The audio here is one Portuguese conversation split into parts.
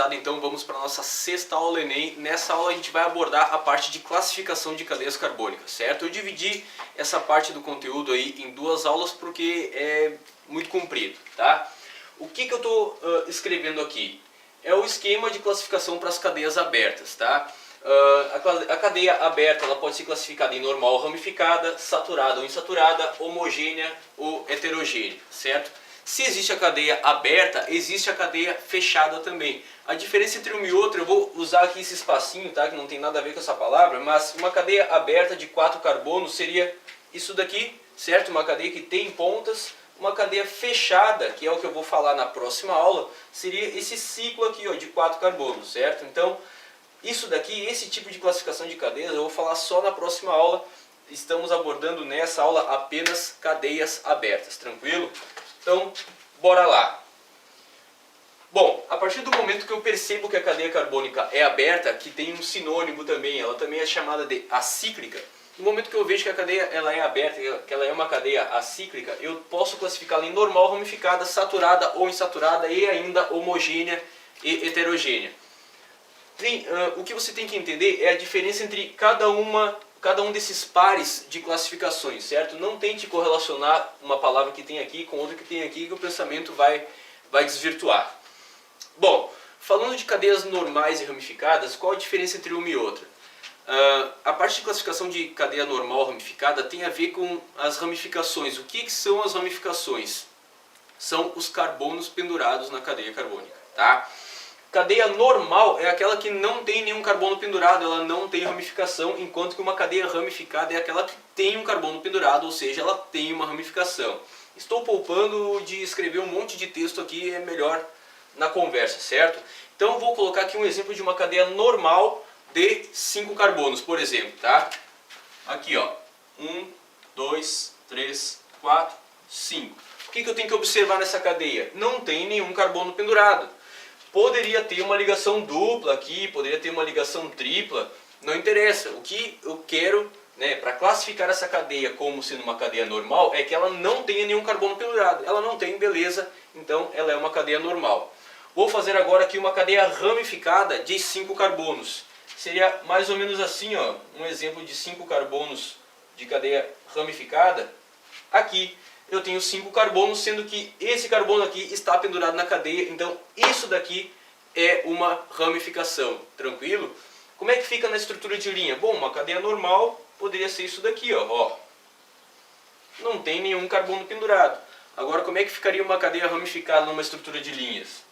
gurizada, então vamos para a nossa sexta aula Enem. Nessa aula a gente vai abordar a parte de classificação de cadeias carbônicas, certo? Eu dividi essa parte do conteúdo aí em duas aulas porque é muito comprido, tá? O que eu estou escrevendo aqui? É o esquema de classificação para as cadeias abertas, tá? A cadeia aberta ela pode ser classificada em normal ou ramificada, saturada ou insaturada, homogênea ou heterogênea, certo? Se existe a cadeia aberta, existe a cadeia fechada também. A diferença entre uma e outra, eu vou usar aqui esse espacinho, tá? Que não tem nada a ver com essa palavra, mas uma cadeia aberta de 4 carbonos seria isso daqui, certo? Uma cadeia que tem pontas. Uma cadeia fechada, que é o que eu vou falar na próxima aula, seria esse ciclo aqui, ó, de 4 carbonos, certo? Então, isso daqui, esse tipo de classificação de cadeias, eu vou falar só na próxima aula. Estamos abordando nessa aula apenas cadeias abertas, tranquilo? Então, bora lá. Bom, a partir do momento que eu percebo que a cadeia carbônica é aberta, que tem um sinônimo também, ela também é chamada de acíclica. No momento que eu vejo que a cadeia ela é aberta, que ela é uma cadeia acíclica, eu posso classificá-la em normal, ramificada, saturada ou insaturada e ainda homogênea e heterogênea. O que você tem que entender é a diferença entre cada um desses pares de classificações, certo? Não tente correlacionar uma palavra que tem aqui com outra que tem aqui, que o pensamento vai desvirtuar. Bom, falando de cadeias normais e ramificadas, qual a diferença entre uma e outra? A parte de classificação de cadeia normal ramificada tem a ver com as ramificações. O que são as ramificações? São os carbonos pendurados na cadeia carbônica, tá? Cadeia normal é aquela que não tem nenhum carbono pendurado, ela não tem ramificação, enquanto que uma cadeia ramificada é aquela que tem um carbono pendurado, ou seja, ela tem uma ramificação. Estou poupando de escrever um monte de texto aqui, é melhor na conversa, certo? Então eu vou colocar aqui um exemplo de uma cadeia normal de 5 carbonos, por exemplo, tá? Aqui, ó, 1, 2, 3, 4, 5. O que eu tenho que observar nessa cadeia? Não tem nenhum carbono pendurado. Poderia ter uma ligação dupla aqui, poderia ter uma ligação tripla, não interessa. O que eu quero, né, para classificar essa cadeia como sendo uma cadeia normal, é que ela não tenha nenhum carbono pendurado. Ela não tem, beleza, então ela é uma cadeia normal. Vou fazer agora aqui uma cadeia ramificada de 5 carbonos. Seria mais ou menos assim, ó, um exemplo de 5 carbonos de cadeia ramificada. Aqui eu tenho 5 carbonos, sendo que esse carbono aqui está pendurado na cadeia, então isso daqui é uma ramificação, tranquilo? Como é que fica na estrutura de linha? Bom, uma cadeia normal poderia ser isso daqui, ó. Não tem nenhum carbono pendurado. Agora, como é que ficaria uma cadeia ramificada numa estrutura de linhas?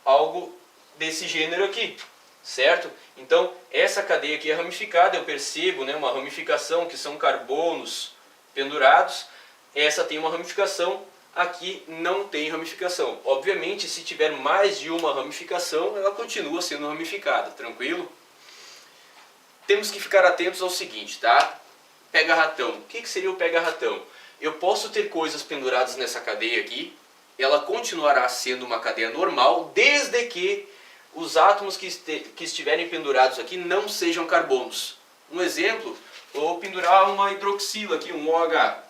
Algo desse gênero aqui. Certo? Então, essa cadeia aqui é ramificada, eu percebo, né, uma ramificação que são carbonos pendurados. Essa tem uma ramificação, aqui não tem ramificação. Obviamente, se tiver mais de uma ramificação, ela continua sendo ramificada, tranquilo? Temos que ficar atentos ao seguinte, tá? Pega-ratão. O que seria o pega-ratão? Eu posso ter coisas penduradas nessa cadeia aqui, ela continuará sendo uma cadeia normal, desde que os átomos que estiverem pendurados aqui não sejam carbonos. Um exemplo, vou pendurar uma hidroxila aqui, um OH.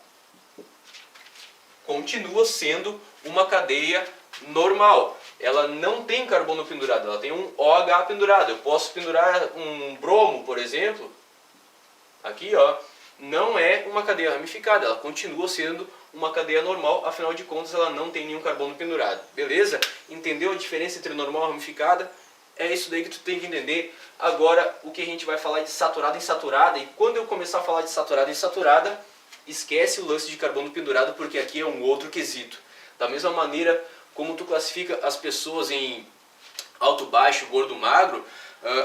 Continua sendo uma cadeia normal. Ela não tem carbono pendurado, ela tem um OH pendurado. Eu posso pendurar um bromo, por exemplo. Aqui, ó, não é uma cadeia ramificada, ela continua sendo uma cadeia normal, afinal de contas ela não tem nenhum carbono pendurado. Beleza? Entendeu a diferença entre normal e ramificada? É isso daí que tu tem que entender. Agora, o que a gente vai falar de saturada e insaturada, e quando eu começar a falar de saturada e insaturada, esquece o lance de carbono pendurado, porque aqui é um outro quesito. Da mesma maneira como tu classifica as pessoas em alto, baixo, gordo, magro,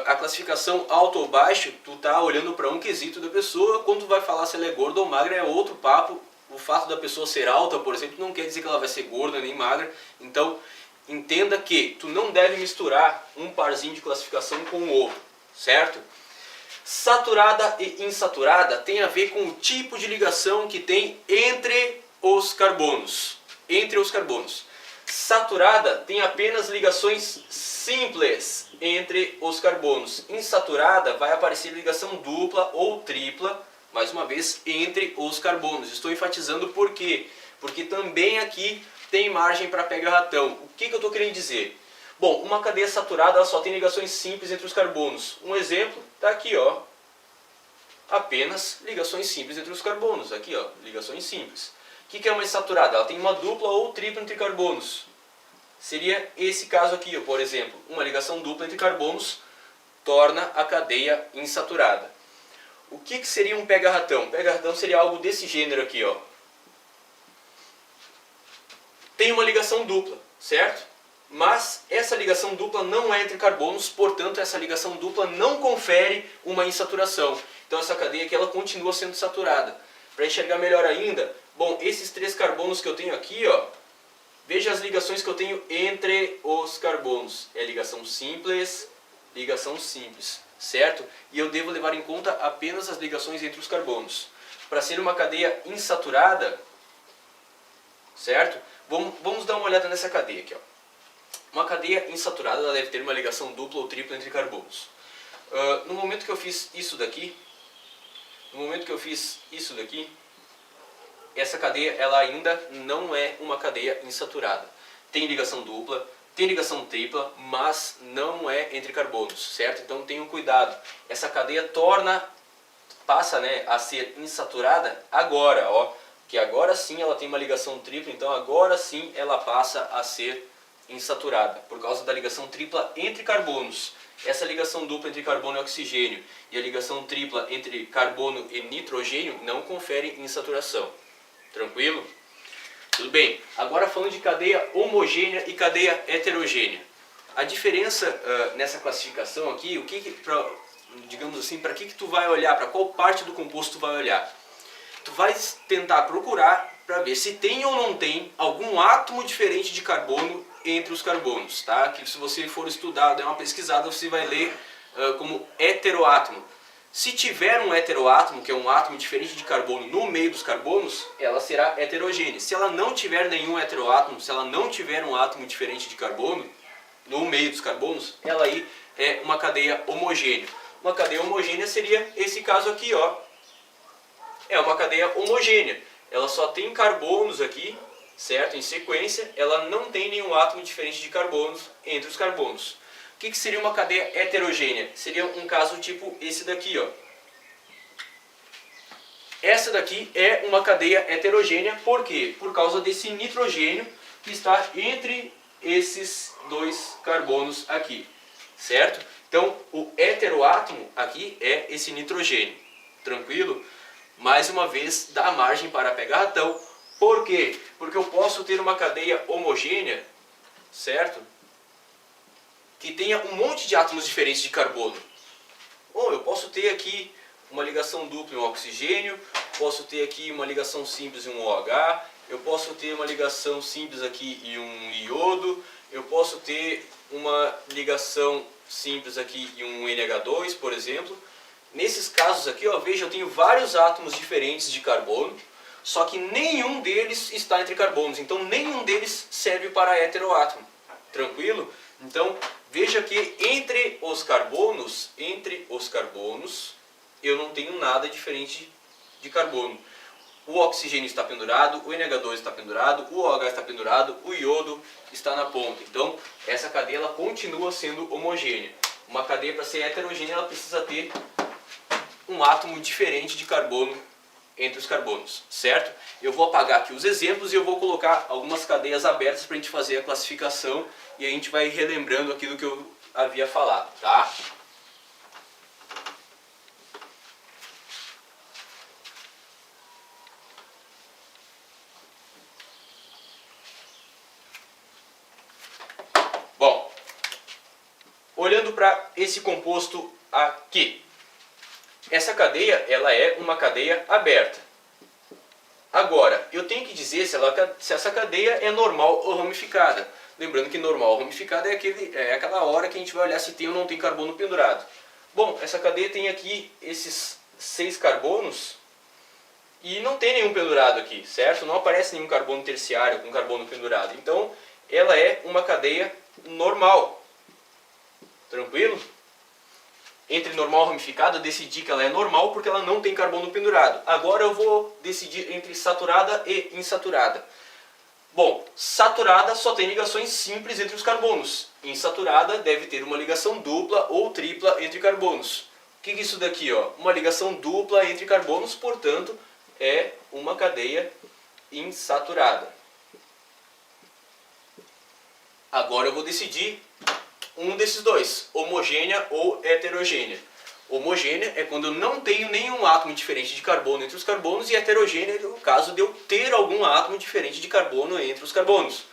a classificação alto ou baixo, tu tá olhando para um quesito da pessoa. Quando tu vai falar se ela é gorda ou magra, é outro papo. O fato da pessoa ser alta, por exemplo, não quer dizer que ela vai ser gorda nem magra. Então, entenda que tu não deve misturar um parzinho de classificação com o outro, certo? Saturada e insaturada tem a ver com o tipo de ligação que tem entre os carbonos. Saturada tem apenas ligações simples entre os carbonos. Insaturada vai aparecer ligação dupla ou tripla, mais uma vez, entre os carbonos. Estou enfatizando por quê? Porque também aqui tem margem para pega-ratão. O que eu estou querendo dizer? Bom, uma cadeia saturada ela só tem ligações simples entre os carbonos. Um exemplo está aqui, ó. Apenas ligações simples entre os carbonos. Aqui, ó, ligações simples. O que é uma insaturada? Ela tem uma dupla ou tripla entre carbonos. Seria esse caso aqui, ó, por exemplo. Uma ligação dupla entre carbonos torna a cadeia insaturada. O que seria um pega-ratão? Pega-ratão seria algo desse gênero aqui, ó. Tem uma ligação dupla, certo? Mas essa ligação dupla não é entre carbonos, portanto essa ligação dupla não confere uma insaturação. Então essa cadeia aqui ela continua sendo saturada. Para enxergar melhor ainda, bom, esses 3 carbonos que eu tenho aqui, ó, veja as ligações que eu tenho entre os carbonos. É ligação simples, certo? E eu devo levar em conta apenas as ligações entre os carbonos. Para ser uma cadeia insaturada, certo? Vamos dar uma olhada nessa cadeia aqui, ó. Uma cadeia insaturada ela deve ter uma ligação dupla ou tripla entre carbonos. No momento que eu fiz isso daqui, essa cadeia ela ainda não é uma cadeia insaturada. Tem ligação dupla, tem ligação tripla, mas não é entre carbonos, certo? Então tenham cuidado. Essa cadeia passa, né, a ser insaturada agora, ó, que agora sim ela tem uma ligação tripla, então agora sim ela passa a ser insaturada, por causa da ligação tripla entre carbonos. Essa ligação dupla entre carbono e oxigênio e a ligação tripla entre carbono e nitrogênio não confere insaturação. Tranquilo? Tudo bem. Agora falando de cadeia homogênea e cadeia heterogênea. A diferença nessa classificação aqui, digamos assim, para que tu vai olhar, para qual parte do composto tu vai olhar? Tu vai tentar procurar para ver se tem ou não tem algum átomo diferente de carbono entre os carbonos, tá? Que se você for estudar, der uma pesquisada, você vai ler como heteroátomo. Se tiver um heteroátomo, que é um átomo diferente de carbono no meio dos carbonos, ela será heterogênea. Se ela não tiver nenhum heteroátomo, se ela não tiver um átomo diferente de carbono no meio dos carbonos, ela aí é uma cadeia homogênea. Uma cadeia homogênea seria esse caso aqui, ó. É uma cadeia homogênea. Ela só tem carbonos aqui, certo? Em sequência, ela não tem nenhum átomo diferente de carbonos entre os carbonos. O que seria uma cadeia heterogênea? Seria um caso tipo esse daqui, ó. Essa daqui é uma cadeia heterogênea, por quê? Por causa desse nitrogênio que está entre esses 2 carbonos aqui, certo? Então, o heteroátomo aqui é esse nitrogênio, tranquilo? Mais uma vez, dá margem para pega-ratão. Por quê? Porque eu posso ter uma cadeia homogênea, certo? Que tenha um monte de átomos diferentes de carbono. Bom, eu posso ter aqui uma ligação dupla e um oxigênio, posso ter aqui uma ligação simples e um OH, eu posso ter uma ligação simples aqui e um iodo, eu posso ter uma ligação simples aqui e um NH2, por exemplo. Nesses casos aqui, ó, veja, eu tenho vários átomos diferentes de carbono, só que nenhum deles está entre carbonos, então nenhum deles serve para heteroátomo. Tranquilo? Então, veja que entre os carbonos, eu não tenho nada diferente de carbono. O oxigênio está pendurado, o NH2 está pendurado, o OH está pendurado, o iodo está na ponta. Então, essa cadeia ela continua sendo homogênea. Uma cadeia, para ser heterogênea, ela precisa ter um átomo diferente de carbono entre os carbonos, certo? Eu vou apagar aqui os exemplos e eu vou colocar algumas cadeias abertas para a gente fazer a classificação e a gente vai relembrando aquilo que eu havia falado, tá? Bom, olhando para esse composto aqui, essa cadeia ela é uma cadeia aberta. Agora, eu tenho que dizer se essa cadeia é normal ou ramificada. Lembrando que normal ou ramificada é aquela hora que a gente vai olhar se tem ou não tem carbono pendurado. Bom, essa cadeia tem aqui esses 6 carbonos e não tem nenhum pendurado aqui, certo? Não aparece nenhum carbono terciário com carbono pendurado. Então, ela é uma cadeia normal. Tranquilo? Entre normal e ramificada, eu decidi que ela é normal porque ela não tem carbono pendurado. Agora eu vou decidir entre saturada e insaturada. Bom, saturada só tem ligações simples entre os carbonos. insaturada deve ter uma ligação dupla ou tripla entre carbonos. O que é isso daqui? Ó? Uma ligação dupla entre carbonos, portanto, é uma cadeia insaturada. Agora eu vou decidir um desses dois, homogênea ou heterogênea. Homogênea é quando eu não tenho nenhum átomo diferente de carbono entre os carbonos, e heterogênea é o caso de eu ter algum átomo diferente de carbono entre os carbonos.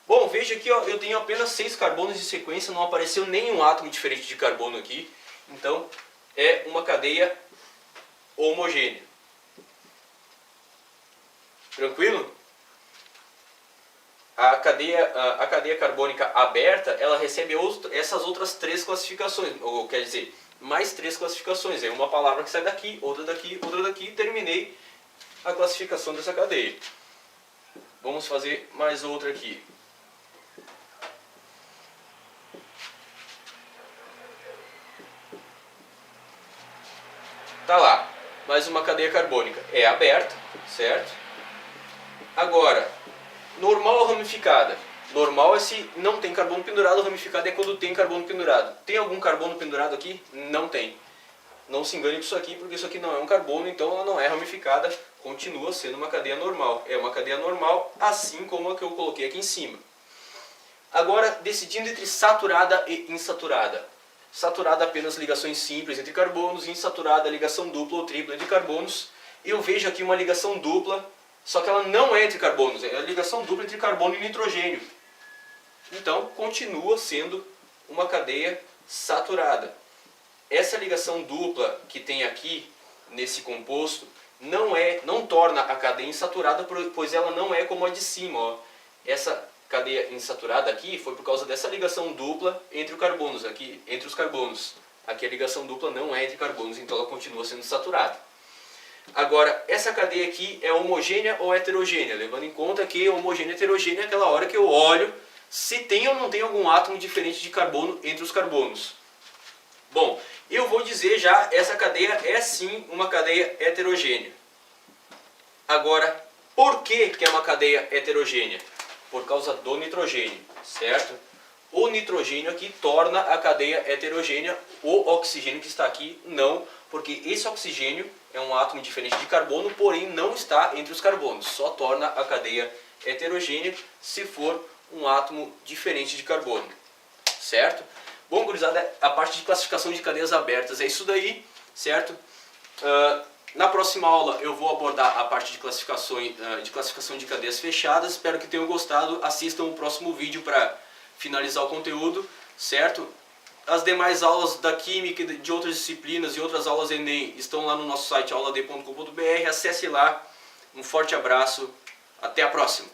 Bom, veja aqui, ó, eu tenho apenas 6 carbonos de sequência, não apareceu nenhum átomo diferente de carbono aqui, então é uma cadeia homogênea. Tranquilo? A cadeia carbônica aberta, ela recebe essas outras 3 classificações, ou quer dizer, mais 3 classificações. É uma palavra que sai daqui, outra daqui, outra daqui, e terminei a classificação dessa cadeia. Vamos fazer mais outra aqui. Tá lá, mais uma cadeia carbônica. É aberta, certo? Agora, normal ou ramificada? Normal é se não tem carbono pendurado, ramificada é quando tem carbono pendurado. Tem algum carbono pendurado aqui? Não tem. Não se engane com isso aqui, porque isso aqui não é um carbono, então ela não é ramificada, continua sendo uma cadeia normal. É uma cadeia normal, assim como a que eu coloquei aqui em cima. Agora, decidindo entre saturada e insaturada. Saturada apenas ligações simples entre carbonos, insaturada ligação dupla ou tripla entre carbonos. Eu vejo aqui uma ligação dupla, só que ela não é entre carbonos, é a ligação dupla entre carbono e nitrogênio. Então, continua sendo uma cadeia saturada. Essa ligação dupla que tem aqui nesse composto não torna a cadeia insaturada, pois ela não é como a de cima. Ó. Essa cadeia insaturada aqui foi por causa dessa ligação dupla entre os carbonos. Aqui a ligação dupla não é entre carbonos, então ela continua sendo saturada. Agora, essa cadeia aqui é homogênea ou heterogênea? Levando em conta que homogênea e heterogênea é aquela hora que eu olho se tem ou não tem algum átomo diferente de carbono entre os carbonos. Bom, eu vou dizer já, essa cadeia é sim uma cadeia heterogênea. Agora, por que é uma cadeia heterogênea? Por causa do nitrogênio, certo? O nitrogênio aqui torna a cadeia heterogênea, o oxigênio que está aqui não, porque esse oxigênio é um átomo diferente de carbono, porém não está entre os carbonos. Só torna a cadeia heterogênea se for um átomo diferente de carbono, certo? Bom, gurizada, a parte de classificação de cadeias abertas é isso daí, certo? Na próxima aula eu vou abordar a parte de classificação de cadeias fechadas. Espero que tenham gostado. Assistam o próximo vídeo para finalizar o conteúdo, certo? As demais aulas da Química e de outras disciplinas e outras aulas Enem estão lá no nosso site aulad.com.br. Acesse lá. Um forte abraço. Até a próxima.